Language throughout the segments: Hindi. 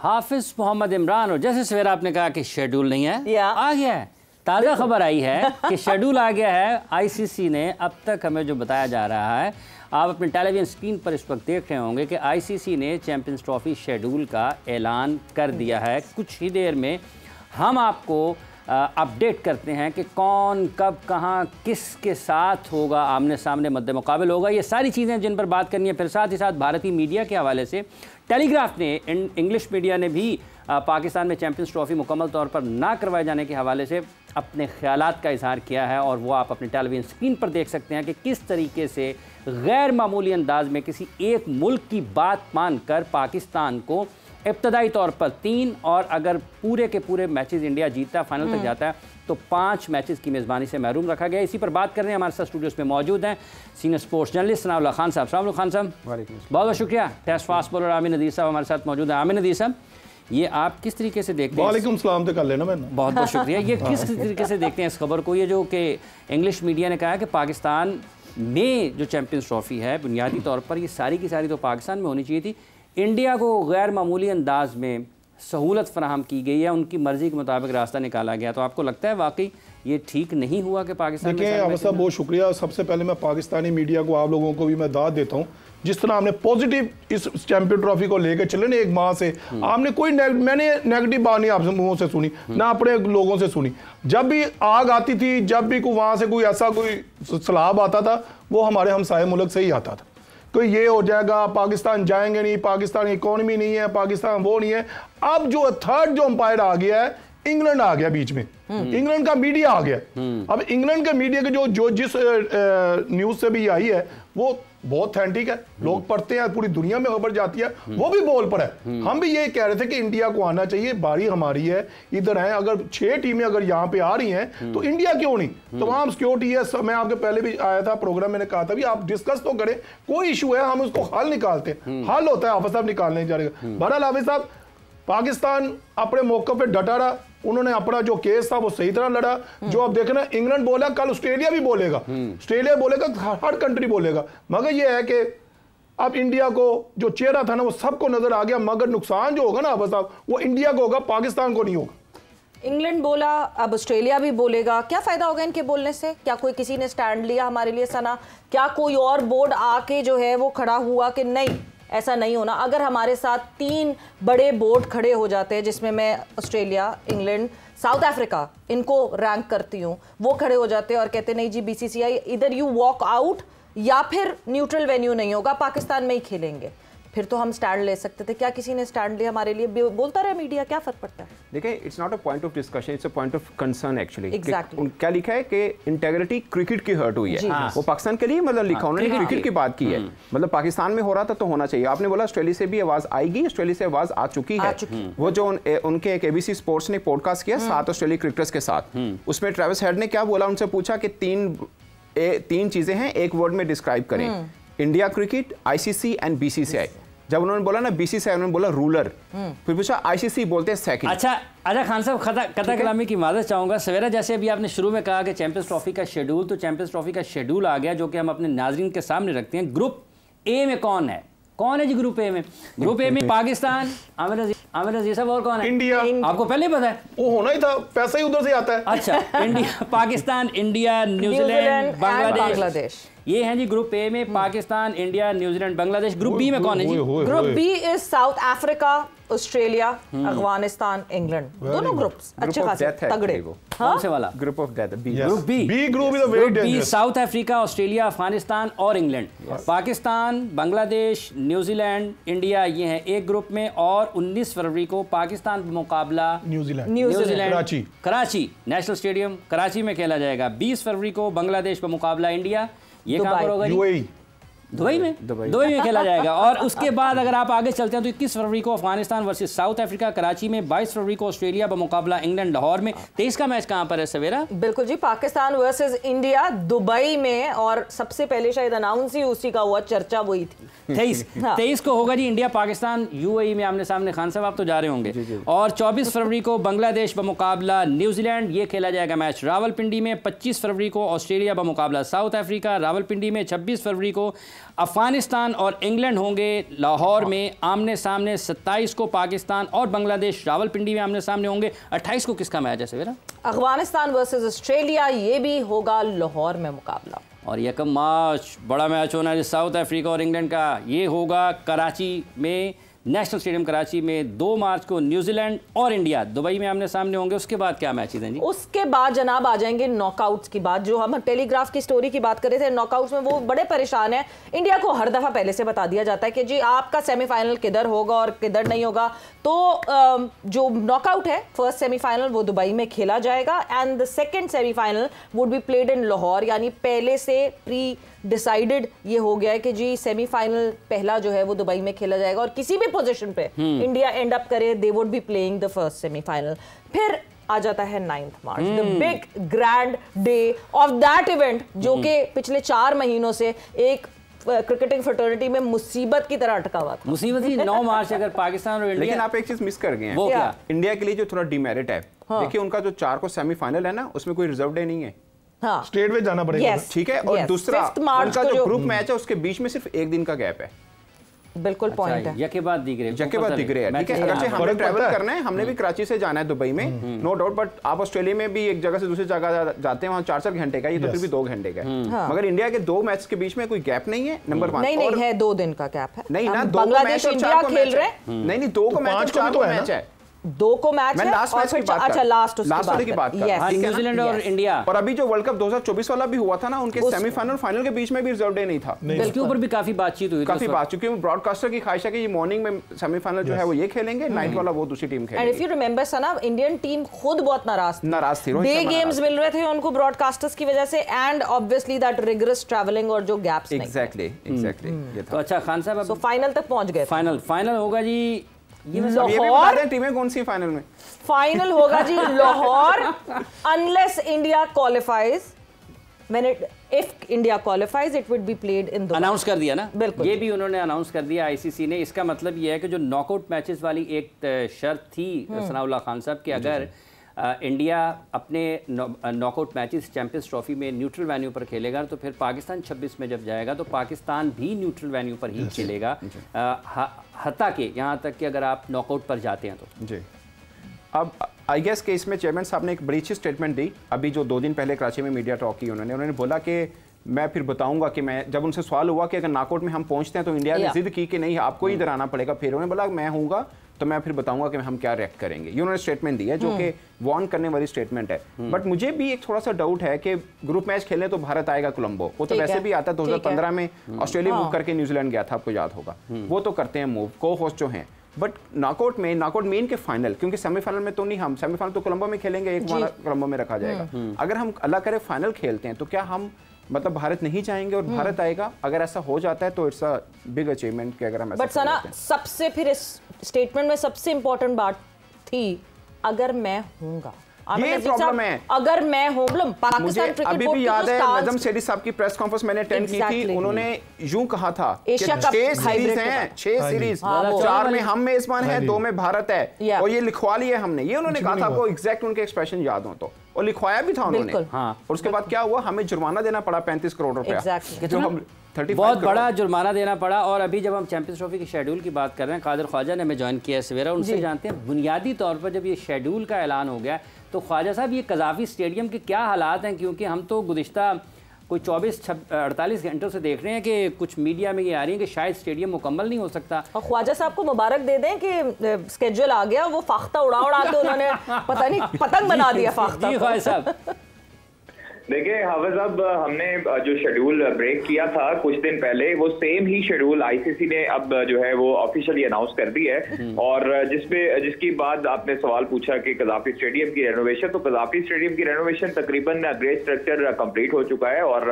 हाफिज मोहम्मद इमरान, और जैसे सवेरा आपने कहा कि शेड्यूल नहीं है, आ गया है। ताज़ा खबर आई है कि शेड्यूल आ गया है। आईसीसी ने अब तक हमें जो बताया जा रहा है, आप अपने टेलीविजन स्क्रीन पर इस वक्त देख रहे होंगे कि आईसीसी ने चैंपियंस ट्रॉफी शेड्यूल का ऐलान कर दिया है। कुछ ही देर में हम आपको अपडेट करते हैं कि कौन कब कहां किसके साथ होगा, आमने सामने मद्दे मुकाबिल होगा। ये सारी चीज़ें जिन पर बात करनी है। फिर साथ ही साथ भारतीय मीडिया के हवाले से टेलीग्राफ ने, इंग्लिश मीडिया ने भी पाकिस्तान में चैंपियंस ट्रॉफी मुकम्मल तौर पर ना करवाए जाने के हवाले से अपने ख्यालात का इजहार किया है, और वो आप अपने टेलीविजन स्क्रीन पर देख सकते हैं कि किस तरीके से गैर मामूली अंदाज में किसी एक मुल्क की बात मानकर पाकिस्तान को इब्तदाई तौर पर 3 और अगर पूरे के पूरे मैचेस इंडिया जीतता फाइनल तक जाता है तो 5 मैचेस की मेज़बानी से महरूम रखा गया। इसी पर बात कर रहे हैं, हमारे साथ स्टूडियोज में मौजूद हैं senior sports journalist Sanaullah Khan साहब। अस्सलाम वालेकुम खान साहब। बहुत बहुत शुक्रिया। टेस्ट फास्ट बॉलर आमिर नदीर साहब हमारे साथ मौजूद हैं। आमिर नदीर साहब, ये आप किस तरीके से देखते हैं? वालेकुम सलाम तो कर लेना मैंने। बहुत बहुत शुक्रिया। ये किस तरीके से देखते हैं इस खबर को, ये जो कि इंग्लिश मीडिया ने कहा है कि पाकिस्तान में जो चैंपियंस ट्रॉफी है बुनियादी तौर पर ये सारी की सारी तो पाकिस्तान में होनी चाहिए थी, इंडिया को गैर मामूली अंदाज में सहूलत फराहम की गई है, उनकी मर्ज़ी के मुताबिक रास्ता निकाला गया, तो आपको लगता है वाकई ये ठीक नहीं हुआ कि पाकिस्तान? देखिए अवध साहब बहुत शुक्रिया। सबसे पहले मैं पाकिस्तानी मीडिया को, आप लोगों को भी मैं दाद देता हूँ, जिस तरह हमने पॉजिटिव इस चैंपियन ट्रॉफी को लेकर चले ना, एक माह से आपने कोई मैंने नेगेटिव बात नहीं आपसे मुंहों से सुनी, ना अपने लोगों से सुनी। जब भी आग आती थी, जब भी वहां से कोई ऐसा कोई सलाब आता था, वो हमारे हमसाये मुल्क से ही आता था। कोई ये हो जाएगा, पाकिस्तान जाएंगे नहीं, पाकिस्तान इकोनॉमी नहीं है, पाकिस्तान वो नहीं है। अब जो थर्ड जो अंपायर आ गया है, इंग्लैंड आ गया बीच में, इंग्लैंड का मीडिया आ गया। अब इंग्लैंड के मीडिया के जो जिस न्यूज से भी आई है वो बहुत ऑथेंटिक है, लोग पढ़ते हैं, पूरी दुनिया में खबर जाती है, वो भी बोल पड़ा है। हम भी ये कह रहे थे कि इंडिया को आना चाहिए, बारी हमारी है, इधर है। अगर 6 टीमें अगर यहाँ पे आ रही हैं तो इंडिया क्यों नहीं? तमाम सिक्योरिटी है। मैं आपके पहले भी आया था प्रोग्राम, मैंने कहा था भी आप डिस्कस तो करें, कोई इशू है हम उसको हल निकालते हैं, हल होता है, हाफिज साहब निकालने जाएगा। बहरहाल हाफिज साहब, पाकिस्तान अपने मौके पे डटा रहा, उन्होंने अपना जो केस था वो सही तरह लड़ा। जो अब देखना, इंग्लैंड बोला, कल ऑस्ट्रेलिया भी बोलेगा, ऑस्ट्रेलिया बोलेगा, हर कंट्री बोलेगा। मगर ये है कि अब इंडिया को जो चेहरा था ना वो सबको नजर आ गया, मगर नुकसान जो होगा ना अब साहब वो इंडिया को होगा, पाकिस्तान को नहीं होगा। इंग्लैंड बोला, अब ऑस्ट्रेलिया भी बोलेगा, क्या फायदा होगा इनके बोलने से? क्या कोई किसी ने स्टैंड लिया हमारे लिए सना? क्या कोई और बोर्ड आके जो है वो खड़ा हुआ कि नहीं ऐसा नहीं होना? अगर हमारे साथ 3 बड़े बोर्ड खड़े हो जाते हैं, जिसमें मैं ऑस्ट्रेलिया, इंग्लैंड, साउथ अफ्रीका इनको रैंक करती हूँ, वो खड़े हो जाते हैं और कहते नहीं जी बीसीसीआई इधर यू वॉक आउट, या फिर न्यूट्रल वेन्यू नहीं होगा, पाकिस्तान में ही खेलेंगे, फिर तो हम स्टैंड ले सकते थे। क्या किसी ने स्टैंड लिया हमारे लिए? बोलता रहे मीडिया, क्या फर्क पड़ता है? देखिए, it's not a point of discussion, it's a point of concern actually. Exactly क्या लिखा है कि इंटेग्रिटी क्रिकेट की हर्ट हुई है। वो पाकिस्तान के लिए मतलब लिखा, उन्होंने क्रिकेट की बात की है। मतलब पाकिस्तान में हो रहा था तो होना चाहिए। आपने बोला ऑस्ट्रेलिया से भी आवाज आएगी, ऑस्ट्रेलिया से आवाज आ चुकी है। वो जो उनके एक एबीसी स्पोर्ट्स ने पॉडकास्ट किया 7 ऑस्ट्रेलिया क्रिकेटर्स के साथ, उसमें ट्रेविस हेड ने क्या बोला, उनसे पूछा कि 3 चीजें हैं, एक वर्ड में डिस्क्राइब करें, India cricket, ICC and BCCI. जब उन्होंने बोला ना बीसीसीआई, उन्होंने बोला रूलर, फिर पूछा आईसीसी, बोलते हैं सेकंड। अच्छा खान साहब, कथा कलामी की मादत चाहूँगा। सवेरा, जैसे अभी आपने शुरू में कहा कि चैंपियंस ट्रॉफी का शेड्यूल, तो चैंपियंस ट्रॉफी का शेड्यूल आ गया जो कि हम अपने नाजरीन के सामने रखते हैं। ग्रुप ए में कौन है जी? ग्रुप ए में पाकिस्तान, आमिर नज़ीर साहब, और कौन है? इंडिया। आपको पहले पता है? वो होना ही था, पैसा ही उधर से आता है। अच्छा, India, Pakistan, India, New Zealand, Bangladesh, ये हैं जी ग्रुप ए में। Pakistan, India, New Zealand, Bangladesh. Group B में कौन है जी? Group B is South Africa, Australia, Afghanistan, England, दोनों ग्रुप्स अच्छे खासे तगड़े। कौन से वाला? Group of death, group B group is very dangerous. South Africa, Australia, Afghanistan और England. Pakistan, Bangladesh, New Zealand, India, ये हैं एक ग्रुप में। और 19 फरवरी को पाकिस्तान का मुकाबला New Zealand, Karachi national stadium Karachi में खेला जाएगा। 20 फरवरी को बांग्लादेश का मुकाबला इंडिया, ये कहाँ पर होगा? यूएई, दुबई में खेला जाएगा। और उसके बाद अगर आप आगे चलते हैं तो 21 फरवरी को Afghanistan versus south Africa Karachi में, 22 फरवरी को ऑस्ट्रेलिया बमुकाबला इंग्लैंड लाहौर में। 23 का मैच कहां पर है सवेरा? बिल्कुल जी, पाकिस्तान वर्सेस इंडिया दुबई में, और सबसे पहले शायद अनाउंस ही उसी का हुआ, चर्चा वही थी। 23 को होगा जी इंडिया पाकिस्तान यूएई में आमने सामने। खान साहब आप तो जा रहे होंगे। और 24 फरवरी को बांग्लादेश बमुकाबला न्यूजीलैंड, ये खेला जाएगा मैच रावलपिंडी में। 25 फरवरी को ऑस्ट्रेलिया बमुकाबला साउथ अफ्रीका रावलपिंडी में। 26 फरवरी को अफगानिस्तान और इंग्लैंड होंगे लाहौर में आमने सामने। 27 को पाकिस्तान और बांग्लादेश रावलपिंडी में आमने सामने होंगे। 28 को किसका मैच है सवेरा? अफगानिस्तान वर्सेस ऑस्ट्रेलिया, ये भी होगा लाहौर में मुकाबला। और 1 मार्च बड़ा मैच होना है साउथ अफ्रीका और इंग्लैंड का, ये होगा कराची में, नेशनल स्टेडियम कराची में। 2 मार्च को न्यूजीलैंड और इंडिया दुबई में आमने सामने होंगे। उसके बाद क्या मैचेस हैं जी? उसके बाद जनाब आ जाएंगे नॉकआउट्स की बात। जो हम टेलीग्राफ की स्टोरी की बात कर रहे थे, नॉकआउट्स में वो बड़े परेशान है। इंडिया को हर दफा पहले से बता दिया जाता है कि जी आपका सेमीफाइनल किधर होगा और किधर नहीं होगा। तो जो नॉकआउट है, फर्स्ट सेमीफाइनल वो दुबई में खेला जाएगा and the second semifinal would be played इन लाहौर। यानी पहले से प्री डिसाइडेड ये हो गया है कि जी सेमीफाइनल पहला जो है वो दुबई में खेला जाएगा और किसी भी पोजीशन पे इंडिया एंड अप करे, they would be playing the first semifinal. फिर आ जाता है 9 March, the big grand day of that event, जो कि पिछले 4 महीनों से एक क्रिकेटिंग फ्रेटर्निटी में मुसीबत की तरह अटका हुआ था। मुसीबत ही 9 मार्च अगर पाकिस्तान और इंडिया। लेकिन आप एक चीज मिस कर गए हैं। वो क्या? इंडिया के लिए जो थोड़ा डिमेरिट है, देखिए उनका जो 4 को सेमीफाइनल है ना, उसमें कोई रिजर्व डे नहीं है। हाँ, स्टेट में जाना पड़ेगा। ठीक है। और दूसरा उनका जो ग्रुप मैच है उसके बीच में सिर्फ 1 दिन का गैप है। बिल्कुल पॉइंट है। यके बाद दिख रहे हैं, ठीक है। अगरचे हमें ट्रैवल करना है, हमने भी कराची से जाना है दुबई में, नो डाउट, बट आप ऑस्ट्रेलिया में भी एक जगह से दूसरी जगह जाते हैं, वहाँ 4-4 घंटे का, ये तो फिर भी 2 घंटे का है। मगर इंडिया के 2 मैच के बीच में कोई गैप नहीं है, नंबर 1। नहीं है, 2 दिन का गैप है। नहीं ना, 2 बांग्लादेश इंडिया खेल रहे हैं। नहीं 2 को मैच, 4 को मैच है। 2 को मैच है। लास्ट मैच की बात, अच्छा लास्ट वाले की बात कर, न्यूजीलैंड और इंडिया। और अभी जो वर्ल्ड कप 2024 वाला भी हुआ था ना, उनके सेमीफाइनल फाइनल के बीच में भी रिजर्व डे नहीं था। इसके ऊपर भी काफी बातचीत हुई, काफी बात, क्योंकि ब्रॉडकास्टर की ख्वाहिश है कि ये मॉर्निंग में सेमीफाइनल जो है वो ये खेलेंगे, नाइट वाला वो दूसरी टीम खेलेगी। And if you remember Sana, Indian team खुद बहुत नाराज थी। डे गेम्स मिल रहे थे उनको ब्रॉडकास्टर्स की वजह से, and obviously that rigorous travelling और जो गैप्स। एग्जैक्टली। तो अच्छा खान साहब, सो फाइनल तक पहुंच गए। फाइनल होगा जी लाहौर। टीमें कौन सी फाइनल में? फाइनल होगा जी Lahore, unless India qualifies. If India qualifies it would be played in Dubai. Announce कर दिया ना, बिल्कुल ये भी उन्होंने अनाउंस कर दिया आईसीसी ने। इसका मतलब ये है कि जो नॉकआउट मैचेस वाली एक शर्त थी सनाउल्लाह खान साहब कि अगर इंडिया अपने नॉकआउट मैचेस चैंपियंस ट्रॉफी में न्यूट्रल वेन्यू पर खेलेगा, तो फिर पाकिस्तान 26 में जब जाएगा तो पाकिस्तान भी न्यूट्रल वेन्यू पर ही खेलेगा, हत्ता के यहाँ तक कि अगर आप नॉकआउट पर जाते हैं तो। जी, अब आई गेस के इसमें चेयरमैन साहब ने एक बड़ी अच्छी स्टेटमेंट दी अभी, जो 2 दिन पहले कराची में मीडिया टॉक की उन्होंने बोला कि मैं फिर बताऊंगा कि मैं, जब उनसे सवाल हुआ कि अगर नॉकआउट में हम पहुंचते हैं तो इंडिया ने जिद की कि नहीं आपको ही इधर आना पड़ेगा, फिर उन्होंने बोला मैं हूँगा तो मैं फिर बताऊंगा कि हम क्या रिएक्ट करेंगे। ये उन्होंने स्टेटमेंट दी है जो कि वार्न करने वाली स्टेटमेंट है। बट मुझे भी एक थोड़ा सा डाउट है कि ग्रुप मैच खेलने तो भारत आएगा कोलंबो, वो तो वैसे भी आता है। 2015 में ऑस्ट्रेलिया मूव करके न्यूजीलैंड गया था, आपको याद होगा, वो तो करते हैं मूव, को होस्ट जो हैं। बट नॉकआउट मेन के फाइनल, क्योंकि सेमीफाइनल में तो नहीं, हम सेमीफाइनल तो कोलंबो में खेलेंगे, एक कोलंबो में रखा जाएगा। अगर हम अल्लाह करे फाइनल खेलते हैं तो क्या हम मतलब भारत नहीं जाएंगे और भारत आएगा? अगर ऐसा हो जाता है तो इट्स अ बिग अचीवमेंट कि अगर हम ऐसा। बट सना, सबसे फिर इस स्टेटमेंट में सबसे इंपॉर्टेंट बात थी अगर मैं हूंगा। ये प्रॉब्लम है, अगर मैं हूं। पाकिस्तान क्रिकेट अभी भी याद है नजम सेठी साहब की प्रेस कॉन्फ्रेंस मैंने अटेंड की थी, उन्होंने यूं कहा था कि 6 सीरीज हैं, 6 सीरीज, 4 में हम मेजबान हैं, 2 में भारत है, और ये लिखवा लिया हमने। ये उन्होंने कहा था, आपको एग्जैक्ट उनके एक्सप्रेशन याद हो तो, और लिखवाया भी था उन्होंने। और उसके बाद क्या हुआ, हमें जुर्माना देना पड़ा 35 करोड़ रुपया, जो हम बहुत बड़ा जुर्माना देना पड़ा। और अभी जब हम चैंपियंस ट्रॉफी के शेड्यूल की बात कर रहे हैं, कादिर ख्वाजा ने हमें ज्वाइन किया है सवेरा, उनसे जानते हैं बुनियादी तौर पर जब ये शेड्यूल का ऐलान हो गया तो ख्वाजा साहब ये कज़ाफ़ी स्टेडियम के क्या हालात हैं? क्योंकि हम तो गुज़िश्ता कोई 24-48 घंटों से देख रहे हैं कि कुछ मीडिया में ये आ रही है कि शायद स्टेडियम मुकम्मल नहीं हो सकता। और ख्वाजा साहब को मुबारक दे दें कि स्केड्यूल आ गया, वो फाख्ता उड़ा के उन्होंने पता नहीं पतंग बना दिया फाख्ता। जी ख्वाजा साहब, देखिए हाफिज साहब, हमने जो शेड्यूल ब्रेक किया था कुछ दिन पहले, वो सेम ही शेड्यूल आईसीसी ने अब जो है वो ऑफिशियली अनाउंस कर दी है। और जिसकी बाद आपने सवाल पूछा कि कज़ाफ़ी स्टेडियम की रेनोवेशन, तो कज़ाफ़ी स्टेडियम की रेनोवेशन तकरीबन ग्रे स्ट्रक्चर कंप्लीट हो चुका है और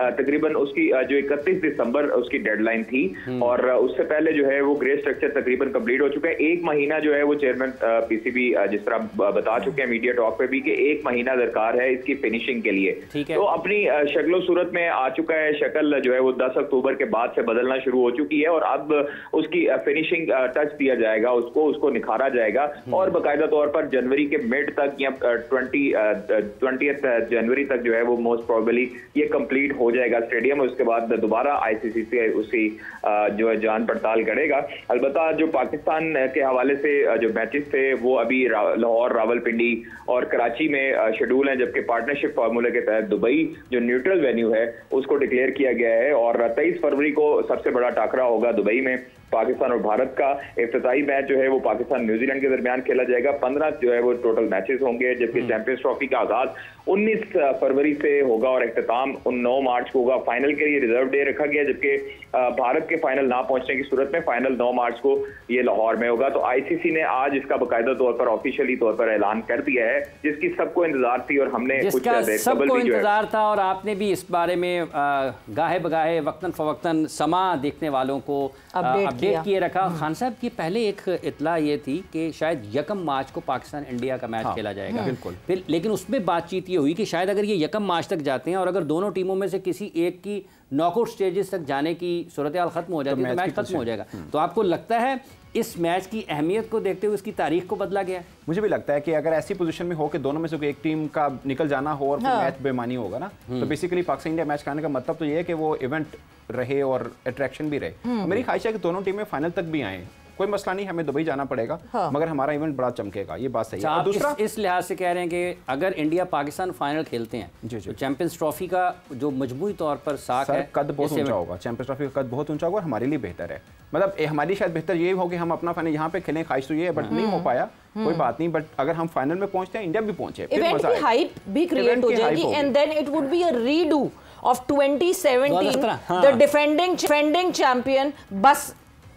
तकरीबन उसकी जो 31 दिसंबर उसकी डेडलाइन थी, और उससे पहले जो है वो ग्रे स्ट्रक्चर तकरीबन कंप्लीट हो चुका है। 1 महीना जो है वो चेयरमैन पीसीबी जिस तरह बता चुके हैं मीडिया टॉक पे भी कि 1 महीना दरकार है इसकी फिनिशिंग के लिए। है। तो अपनी शक्लो सूरत में आ चुका है, शक्ल जो है वो 10 अक्टूबर के बाद से बदलना शुरू हो चुकी है और अब उसकी फिनिशिंग टच दिया जाएगा, उसको निखारा जाएगा और बाकायदा तौर पर जनवरी के मिड तक या 20 जनवरी तक जो है वो मोस्ट प्रोबेबली ये कंप्लीट हो जाएगा स्टेडियम। उसके बाद दोबारा आईसीसी से उसी जो है जान पड़ताल करेगा। अलबत्ता जो पाकिस्तान के हवाले से जो मैचेस थे वो अभी लाहौर, रावलपिंडी और कराची में शेड्यूल हैं, जबकि पार्टनरशिप फार्मूले के तहत दुबई जो न्यूट्रल वेन्यू है उसको डिक्लेयर किया गया है और 23 फरवरी को सबसे बड़ा टाकरा होगा दुबई में पाकिस्तान और भारत का। इफ्तिताई मैच जो है वो पाकिस्तान न्यूजीलैंड के दरमियान खेला जाएगा। 15 जो है वो टोटल मैचेस होंगे, जबकि चैंपियंस ट्रॉफी का आगाज 19 फरवरी से होगा और इख्तिताम 9 मार्च को होगा। फाइनल के लिए रिजर्व डे रखा गया, जबकि भारत के फाइनल ना पहुंचने की सूरत में फाइनल 9 मार्च को ये लाहौर में होगा। तो आईसीसी ने आज इसका बाकायदा तौर पर ऑफिशियली तौर पर ऐलान कर दिया है, जिसकी सबको इंतजार थी और हमने सबको इंतजार था और आपने भी इस बारे में गाहे बगाहे वक्तन फवक्तन समा देखने वालों को अपडेट किए रखा। खान साहब की पहले एक इतला ये थी कि शायद 1 मार्च को पाकिस्तान इंडिया का मैच खेला जाएगा, बिल्कुल। फिर लेकिन उसमें बातचीत ये हुई कि शायद अगर ये 1 मार्च तक जाते हैं और अगर दोनों टीमों में से किसी एक की नॉकआउट स्टेजेस तक जाने की सूरत हाल खत्म हो जाती है तो मैच खत्म हो जाएगा। तो आपको लगता है इस मैच की अहमियत को देखते हुए इसकी तारीख को बदला गया? मुझे भी लगता है कि अगर ऐसी पोजीशन में हो कि दोनों में से कोई एक टीम का निकल जाना हो और फिर मैच बेमानी होगा ना, तो बेसिकली पाकिस्तान इंडिया मैच कराने का मतलब तो ये है कि वो इवेंट रहे और अट्रैक्शन भी रहे। मेरी ख्वाहिश है कि दोनों टीमें फाइनल तक भी आए, कोई मसला नहीं, हमें दुबई जाना पड़ेगा मगर हमारा इवेंट बड़ा चमकेगा, ये बात सही है। और दूसरा इस लिहाज से कह रहे हैं कि अगर इंडिया पाकिस्तान फाइनल खेलते हैं तो चैंपियंस ट्रॉफी का जो मजबूरी तौर पर साख है कद बहुत ऊंचा होगा, चैंपियंस ट्रॉफी का कद बहुत ऊंचा होगा और हमारे लिए बेहतर है। मतलब हमारी शायद बेहतर ये हो कि हम अपना फाइनल यहाँ पे खेलें, ख्वाहिश तो ये है बट नहीं हो पाया, कोई बात नहीं। बट अगर हम फाइनल में पहुंचते हैं, इंडिया भी पहुंचे, इवेंट की हाइप भी क्रिएट हो जाएगी and then it would be a redo of 2017 the defending champion. बस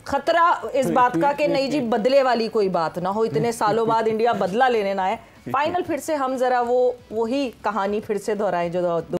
खतरा इस बात का कि नहीं जी बदले वाली कोई बात ना हो, इतने सालों बाद इंडिया बदला लेने ना आए, फाइनल फिर से हम जरा वही कहानी फिर से दोहराएं जो